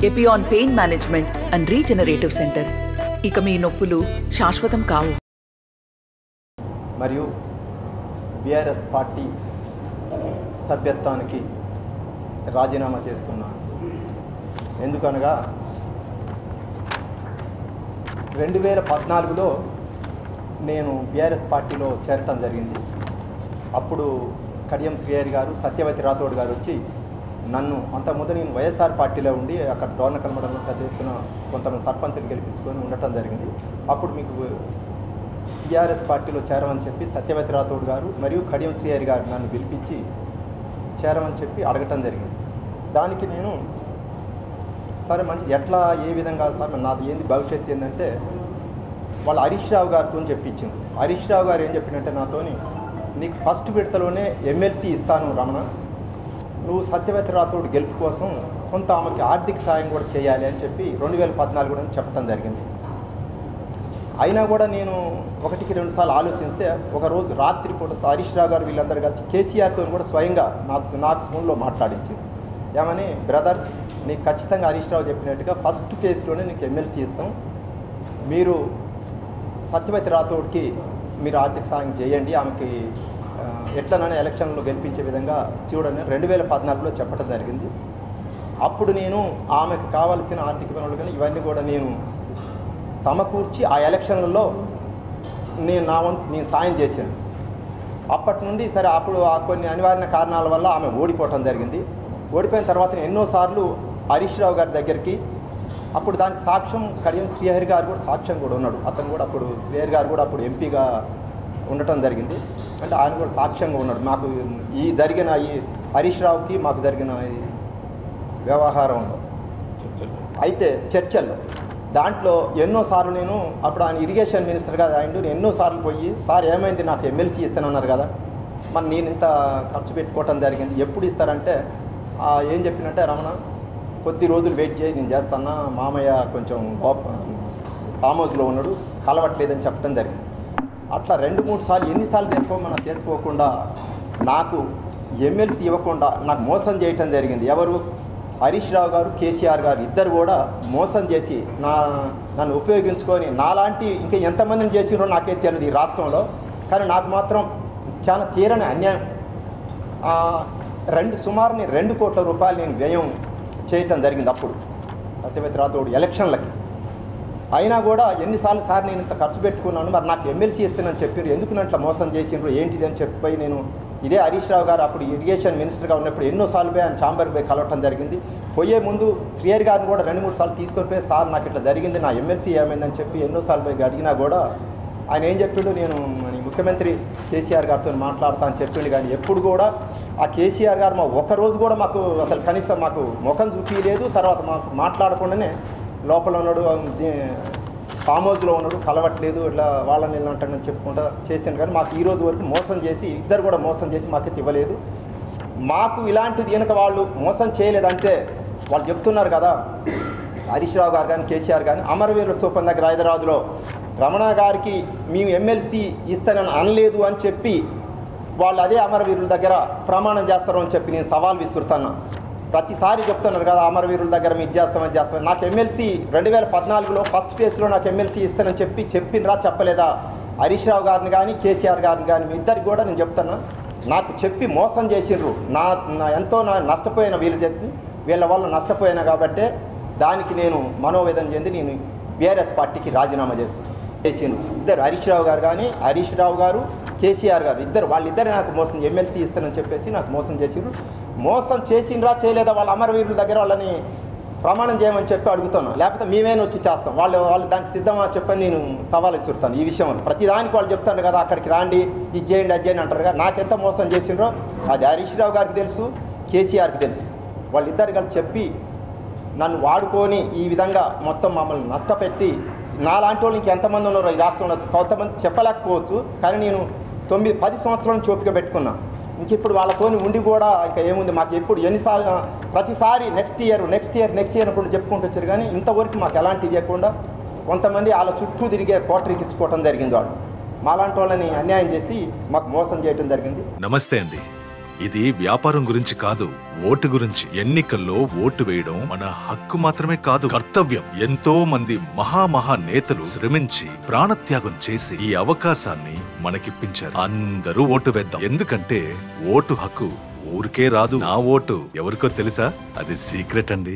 Epione pain management and regenerative centre. ఇక మీ నొప్పులు శాశ్వతం కావు. మరియు బీఆర్ఎస్ పార్టీ సభ్యత్వానికి రాజీనామా చేస్తున్నాను. ఎందుకనగా 2014లో నేను బీఆర్ఎస్ పార్టీలో చేరటం జరిగింది. అప్పుడు కడియం శ్రీహరి గారు, సత్యవతి రాథోడ్ గారు వచ్చి నన్ను అంతకుముందు నేను వైఎస్ఆర్ పార్టీలో ఉండి అక్కడ డోర్నకల్ మండలంలో పెద్ద ఎత్తున కొంతమంది సర్పంచ్ని గెలిపించుకొని ఉండటం జరిగింది. అప్పుడు మీకు టీఆర్ఎస్ పార్టీలో చేరమని చెప్పి సత్యవతి రాథోడ్ గారు మరియు కడియం శ్రీహరి గారు నన్ను పిలిపించి చేరమని చెప్పి అడగటం జరిగింది. దానికి నేను సరే మంచిది, ఎట్లా ఏ విధంగా సార్ నాది ఏంది భవిష్యత్తు ఏంటంటే వాళ్ళు హరీష్ రావు గారితో చెప్పించింది. హరీష్ రావు గారు ఏం చెప్పినట్టే నాతోని, నీకు ఫస్ట్ విడతలోనే ఎమ్మెల్సీ ఇస్తాను రమణ, నువ్వు సత్యవతి రాథోడ్ గెలుపు కోసం కొంత ఆమెకి ఆర్థిక సాయం కూడా చేయాలి అని చెప్పి 2014 కూడా చెప్పడం జరిగింది. అయినా కూడా నేను 1-2 సార్లు ఆలోచిస్తే ఒకరోజు రాత్రి పూట హరీష్ రావు గారు వీళ్ళందరూ కలిసి కేసీఆర్తో కూడా స్వయంగా నాకు ఫోన్లో మాట్లాడించింది. ఏమని, బ్రదర్ నీకు ఖచ్చితంగా హరీష్ రావు చెప్పినట్టుగా ఫస్ట్ ఫేజ్లోనే నీకు ఎమ్మెల్సీ ఇస్తాం, మీరు సత్యవతి రాథోడ్కి మీరు ఆర్థిక సాయం చేయండి, ఆమెకి ఎట్లనైనా ఎలక్షన్లో గెలిపించే విధంగా చూడని 2014లో చెప్పడం జరిగింది. అప్పుడు నేను ఆమెకు కావాల్సిన ఆర్థిక పనులు కానీ ఇవన్నీ కూడా నేను సమకూర్చి ఆ ఎలక్షన్లలో నేను సాయం చేశాను. అప్పటి నుండి సరే అప్పుడు కొన్ని అనివార్య కారణాల వల్ల ఆమె ఓడిపోవటం జరిగింది. ఓడిపోయిన తర్వాత ఎన్నోసార్లు హరీష్ రావు గారి దగ్గరికి, అప్పుడు దానికి సాక్ష్యం కడియం శ్రీహరి గారు కూడా సాక్ష్యం కూడా ఉన్నాడు. అతను కూడా అప్పుడు శ్రీహరి గారు కూడా అప్పుడు ఎంపీగా ఉండటం జరిగింది. అంటే ఆయన కూడా సాక్ష్యంగా ఉన్నాడు. మాకు ఈ జరిగిన ఈ హరీష్ రావుకి మాకు జరిగిన ఈ వ్యవహారంలో అయితే చర్చల్లో దాంట్లో ఎన్నోసార్లు నేను అప్పుడు ఆయన ఇరిగేషన్ మినిస్టర్గా ఆయన ఎన్నోసార్లు పోయి, సార్ ఏమైంది నాకు ఎమ్మెల్సీ ఇస్తానన్నారు కదా, మరి నేను ఇంత ఖర్చు పెట్టుకోవటం జరిగింది, ఎప్పుడు ఇస్తారంటే ఏం చెప్పినట్టే, రమణ కొద్ది రోజులు వెయిట్ చేయి, నేను చేస్తానా, మామయ్య కొంచెం ఫామ్ హౌస్లో ఉన్నాడు కలవట్లేదని చెప్పడం జరిగింది. అట్లా 2-3 సార్లు ఎన్నిసార్లు తీసుకోకుండా నాకు ఎమ్మెల్సీ ఇవ్వకుండా నాకు మోసం చేయటం జరిగింది. ఎవరు, హరీష్ రావు గారు, కేసీఆర్ గారు ఇద్దరు కూడా మోసం చేసి నన్ను ఉపయోగించుకొని నాలాంటి ఇంకా ఎంతమందిని చేసిరో నాకే తెలియదు ఈ రాష్ట్రంలో. కానీ నాకు మాత్రం చాలా తీరని అన్యాయం. సుమారు 2 కోట్ల రూపాయలు నేను వ్యయం చేయటం జరిగింది అప్పుడు సత్యవతి రాథోడ్ ఎలక్షన్లకి. అయినా కూడా ఎన్నిసార్లు సార్ నేను ఇంత ఖర్చు పెట్టుకున్నాను, మరి నాకు ఎమ్మెల్సీ ఇస్తానని చెప్పారు, ఎందుకు నట్లా మోసం చేసిండ్రు ఏంటిది అని చెప్పి నేను ఇదే హరీష్ రావు గారు అప్పుడు ఇరిగేషన్ మినిస్టర్గా ఉన్నప్పుడు ఎన్నోసార్లు పోయి ఆయన ఛాంబర్కి పోయి కలవటం జరిగింది. పోయే ముందు శ్రీహరి గారిని కూడా 2-3 సార్లు తీసుకొని పోయి, సార్ నాకు ఇట్లా జరిగింది, నా ఎమ్మెల్సీ ఏమైందని చెప్పి ఎన్నోసార్లు పోయి అడిగినా కూడా ఆయన ఏం చెప్పిండు, నేను ముఖ్యమంత్రి కేసీఆర్ గారితో మాట్లాడతా అని చెప్పిండు. కానీ ఎప్పుడు కూడా ఆ కేసీఆర్ గారు ఒక్కరోజు కూడా మాకు అసలు కనీసం మాకు ముఖం చూపించలేదు. తర్వాత మాకు మాట్లాడకుండానే లోపల ఉన్నాడు, ఫామ్ హౌస్లో ఉన్నాడు, కలవట్లేదు, ఇట్లా వాళ్ళని ఇలా అంటాడని చెప్పుకుంటా చేశాను. కానీ మాకు ఈ రోజు వరకు మోసం చేసి ఇద్దరు కూడా మోసం చేసి మాకైతే ఇవ్వలేదు. మాకు ఇలాంటిది వెనక వాళ్ళు మోసం చేయలేదంటే వాళ్ళు చెప్తున్నారు కదా, హరీష్ రావు గారు కానీ కేసీఆర్ కానీ అమరవీరుల స్థూపం దగ్గర హైదరాబాద్లో రమణ గారికి మేము ఎమ్మెల్సీ ఇస్తానని అనలేదు అని చెప్పి వాళ్ళు అదే అమరవీరుల దగ్గర ప్రమాణం చేస్తారు అని చెప్పి నేను సవాల్ విసురుతాను. ప్రతిసారి చెప్తున్నారు కదా, అమరవీరుల దగ్గర మీరు చేస్తామని. నాకు ఎమ్మెల్సీ 2014లో ఫస్ట్ ఫేజ్లో నాకు ఎమ్మెల్సీ ఇస్తానని చెప్పినరా చెప్పలేదా? హరీష్ రావు గారిని కానీ కేసీఆర్ గారిని కానీ మీ ఇద్దరికి కూడా నేను చెప్తాను, నాకు చెప్పి మోసం చేసిండ్రు. ఎంతో నష్టపోయిన వీళ్ళు చేసి వీళ్ళ వల్ల నష్టపోయినా కాబట్టి దానికి నేను మనోవేదన చెంది నేను బీఆర్ఎస్ పార్టీకి రాజీనామా చేసిండ్రు. ఇద్దరు హరీష్ రావు గారు కేసీఆర్ గారు వాళ్ళిద్దరు నాకు మోసం ఎమ్మెల్సీ ఇస్తానని చెప్పేసి నాకు మోసం చేసిండ్రు. మోసం చేసిండ్రా చేయలేదా వాళ్ళ అమరవీరుల దగ్గర వాళ్ళని ప్రమాణం చేయమని చెప్పి అడుగుతాను, లేకపోతే మేమేనా వచ్చి చేస్తాం, వాళ్ళు దానికి సిద్ధమా చెప్పని నేను సవాల్ ఇస్తుంటాను. ఈ విషయంలో ప్రతిదానికి వాళ్ళు చెప్తాను కదా, అక్కడికి రాండి, ఇది చేయండి అది చేయండి అంటారు కదా. నాకెంత మోసం చేసిండ్రో అది హరీష్ రావు గారికి తెలుసు, కేసీఆర్కి తెలుసు. వాళ్ళిద్దరు కలిసి చెప్పి నన్ను వాడుకొని ఈ విధంగా మొత్తం మమ్మల్ని నష్టపెట్టి, నాలాంటి వాళ్ళు ఇంకెంతమంది ఉన్నారో ఈ రాష్ట్రంలో కొంతమంది చెప్పలేకపోవచ్చు, కానీ నేను 9-10 సంవత్సరాల నుంచి ఓపిక పెట్టుకున్నా. ఇంక ఇప్పుడు వాళ్ళతో ఉండి కూడా ఇంకా ఏముంది, మాకు ఎప్పుడు ఎన్నిసార్లు ప్రతిసారి నెక్స్ట్ ఇయర్ అనుకుంటూ చెప్పుకుంటూ వచ్చారు. కానీ ఇంతవరకు మాకు ఎలాంటిది ఇవ్వకుండా కొంతమంది వాళ్ళ చుట్టూ తిరిగే కోటరీకి ఇచ్చుకోవటం జరిగింది. వాళ్ళు మాలాంటి వాళ్ళని అన్యాయం చేసి మాకు మోసం చేయటం జరిగింది. నమస్తే అండి, ఇది వ్యాపారం గురించి కాదు, ఓటు గురించి. ఎన్నికల్లో ఓటు వేయడం మన హక్కు మాత్రమే కాదు, కర్తవ్యం. ఎంతో మంది మహా నేతలు శ్రమించి ప్రాణత్యాగం చేసి ఈ అవకాశాన్ని మనకిప్పించారు. అందరూ ఓటు వేద్దాం. ఎందుకంటే ఓటు హక్కు ఊరికే రాదు. నా ఓటు ఎవరికో తెలుసా? అది సీక్రెట్ అండి.